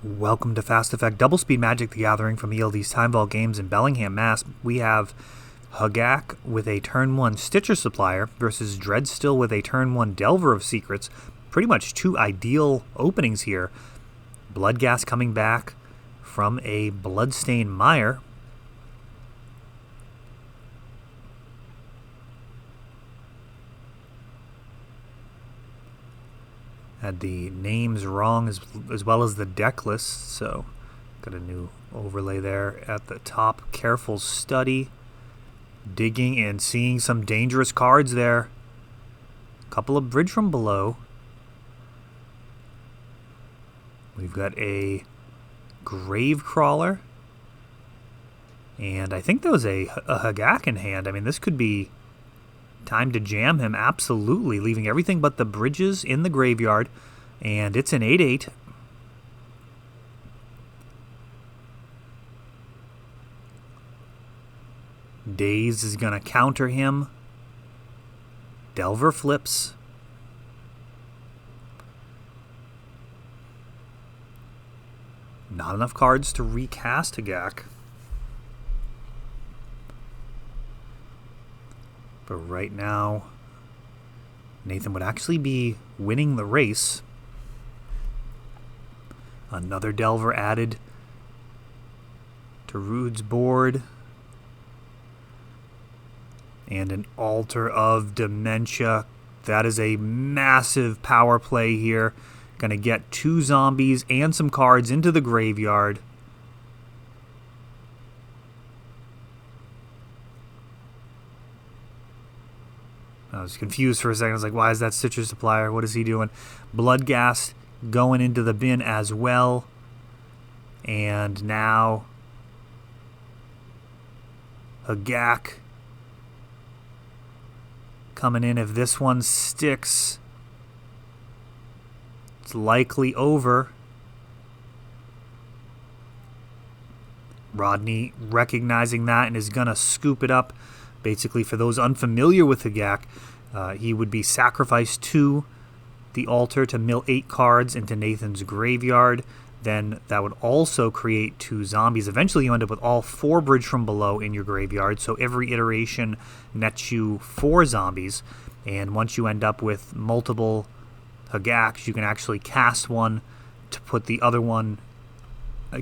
Welcome to Fast Effect Double Speed Magic: The Gathering from ELD's Time Vault Games in Bellingham, Mass. We have Hogaak with a turn 1 Stitcher Supplier versus Dreadstill with a turn 1 Delver of Secrets. Pretty much two ideal openings here. Bloodghast coming back from a Bloodstained Mire. Had the names wrong as well as the deck list, so got a new overlay there at the top. Careful Study. Digging and seeing some dangerous cards there. Couple of Bridge from Below. We've got a Gravecrawler. And I think there was a Hogaak in hand. I mean, this could be time to jam him, absolutely, leaving everything but the bridges in the graveyard. And it's an 8/8. Daze is going to counter him. Delver flips. Not enough cards to recast Hogaak. But right now, Nathan would actually be winning the race. Another Delver added to Rude's board. And an Altar of Dementia. That is a massive power play here. Going to get 2 zombies and some cards into the graveyard. I was confused for a second. I was like, why is that Stitcher Supplier? What is he doing? Bloodghast going into the bin as well. And now Hogaak coming in. If this one sticks, it's likely over. Rodney recognizing that and is going to scoop it up. Basically, for those unfamiliar with Hogaak, he would be sacrificed to the altar to mill 8 cards into Nathan's graveyard. Then that would also create 2 zombies. Eventually, you end up with all 4 Bridge from Below in your graveyard. So every iteration nets you 4 zombies. And once you end up with multiple Hogaaks, you can actually cast one to put the other one,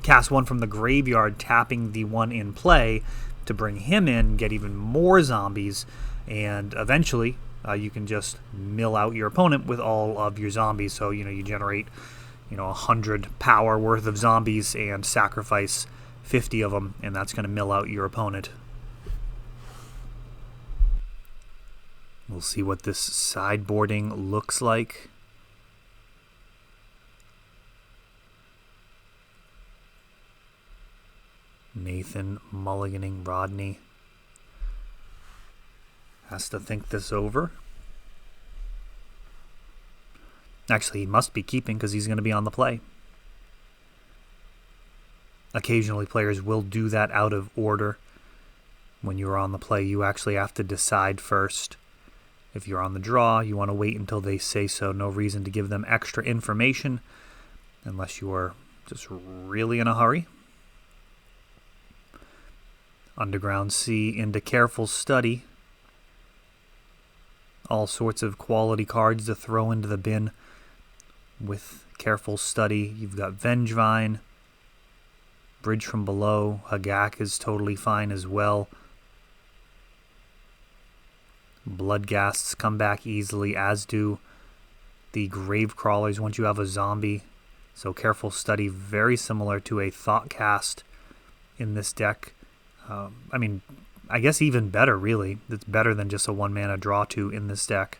cast one from the graveyard, tapping the one in play to bring him in, get even more zombies, and eventually you can just mill out your opponent with all of your zombies. So, you generate, 100 power worth of zombies and sacrifice 50 of them, and that's going to mill out your opponent. We'll see what this sideboarding looks like. Nathan mulliganing Rodney. Has to think this over. Actually, he must be keeping because he's going to be on the play. Occasionally, players will do that out of order. When you're on the play, you actually have to decide first. If you're on the draw, you want to wait until they say so. No reason to give them extra information unless you are just really in a hurry. Underground Sea into Careful Study. All sorts of quality cards to throw into the bin with Careful Study. You've got Vengevine, Bridge from Below. Hogaak is totally fine as well. Bloodghasts come back easily, as do the Gravecrawlers once you have a zombie. So Careful Study, very similar to a Thoughtcast in this deck. I guess even better, really. It's better than just a 1-mana draw 2 in this deck.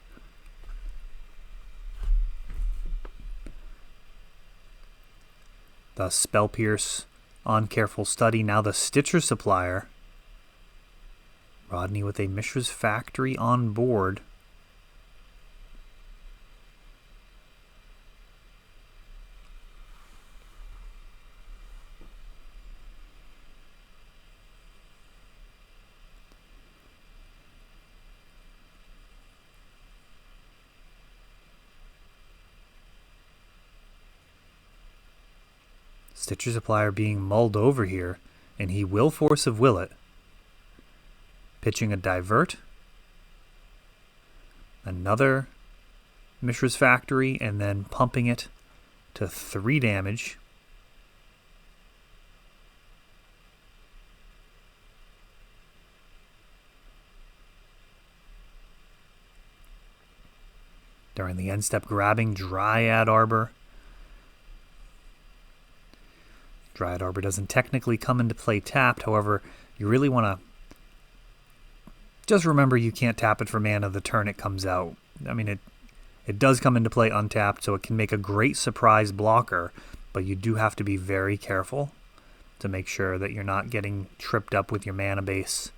The Spell Pierce on Careful Study. Now the Stitcher Supplier. Rodney with a Mishra's Factory on board. Stitcher Supplier being mulled over here, and he will force of will it. Pitching a divert. Another Mishra's Factory, and then pumping it to 3 damage. During the end step, grabbing Dryad Arbor. Dryad Arbor doesn't technically come into play tapped. However, you really want to just remember you can't tap it for mana the turn it comes out. I mean, it does come into play untapped, so it can make a great surprise blocker, but you do have to be very careful to make sure that you're not getting tripped up with your mana base.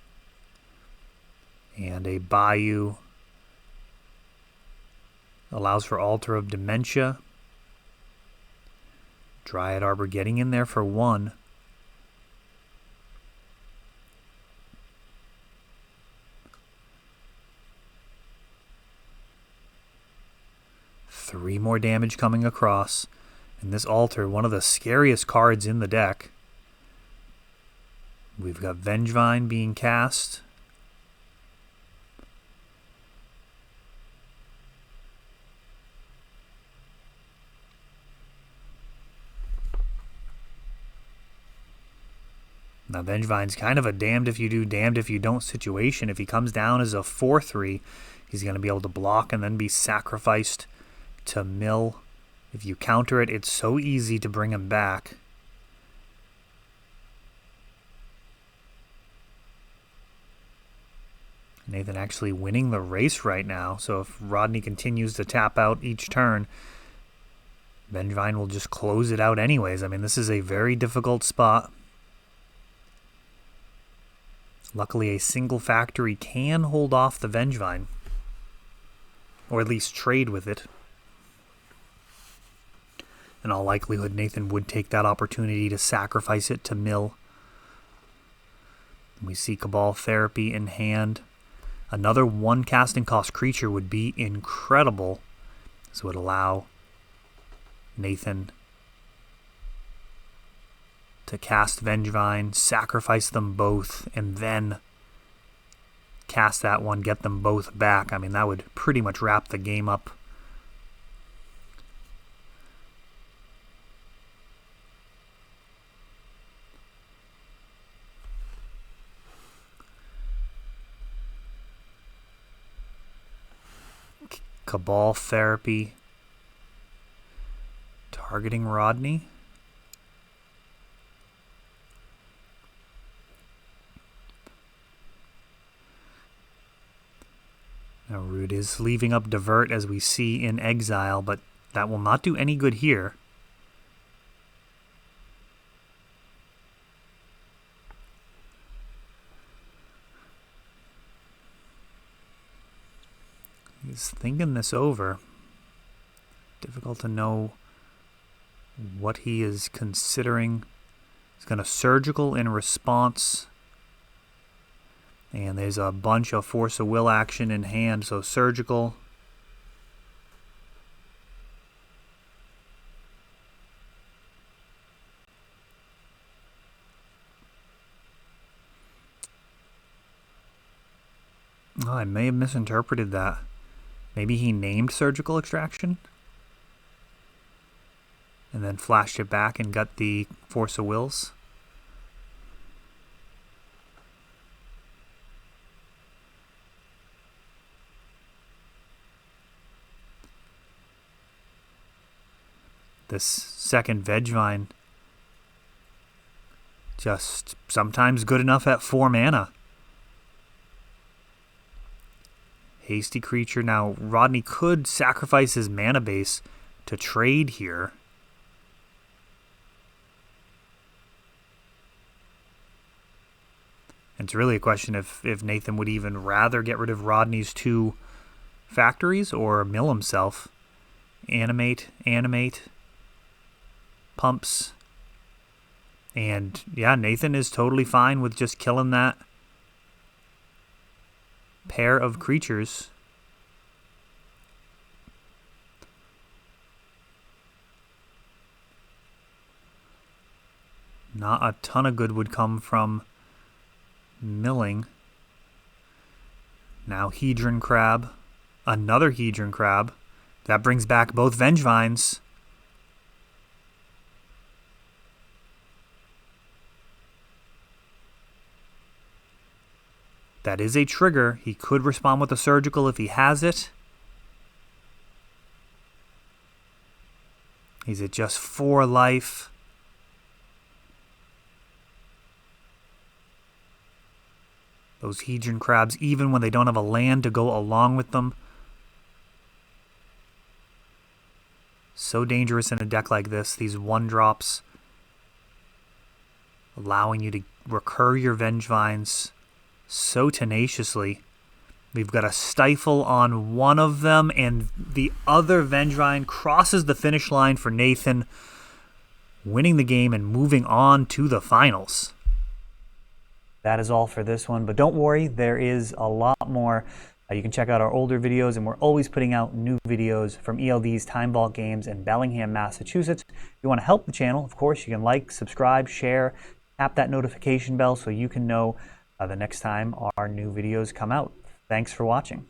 And a Bayou allows for Altar of Dementia. Dryad Arbor getting in there for 1. Three more damage coming across. And this Altar, one of the scariest cards in the deck. We've got Vengevine being cast. Now, Vengevine's kind of a damned if you do, damned if you don't situation. If he comes down as a 4/3, he's going to be able to block and then be sacrificed to mill. If you counter it, it's so easy to bring him back. Nathan actually winning the race right now. So if Rodney continues to tap out each turn, Vengevine will just close it out anyways. I mean, this is a very difficult spot. Luckily, a single factory can hold off the Vengevine, or at least trade with it. In all likelihood, Nathan would take that opportunity to sacrifice it to mill. We see Cabal Therapy in hand. Another 1 casting cost creature would be incredible. This would allow Nathan to cast Vengevine, sacrifice them both, and then cast that one, get them both back. I mean, that would pretty much wrap the game up. Cabal Therapy targeting Rodney. Now Root is leaving up Divert as we see in Exile, but that will not do any good here. He's thinking this over. Difficult to know what he is considering. He's going to Surgical in response. And there's a bunch of Force of Will action in hand, so Surgical. Oh, I may have misinterpreted that. Maybe he named Surgical Extraction and then flashed it back and got the Force of Wills. This second Vengevine, just sometimes good enough at 4 mana. Hasty creature. Now, Rodney could sacrifice his mana base to trade here. And it's really a question if Nathan would even rather get rid of Rodney's 2 factories or mill himself. Animate. Pumps. And yeah, Nathan is totally fine with just killing that pair of creatures. Not a ton of good would come from milling. Now Hedron Crab. Another Hedron Crab. That brings back both Vengevines. That is a trigger. He could respond with a surgical if he has it. He's at just 4 life. Those Hedron Crabs, even when they don't have a land to go along with them. So dangerous in a deck like this. These 1-drops allowing you to recur your Vengevines so tenaciously. We've got a Stifle on one of them, and the other Vengevine crosses the finish line for Nathan, winning the game and moving on to the finals. That is all for this one, but don't worry, there is a lot more. You can check out our older videos, and we're always putting out new videos from ELD's Time Vault games in Bellingham, Massachusetts. If you want to help the channel, of course, you can like, subscribe, share, tap that notification bell so you can know the next time our new videos come out. Thanks for watching.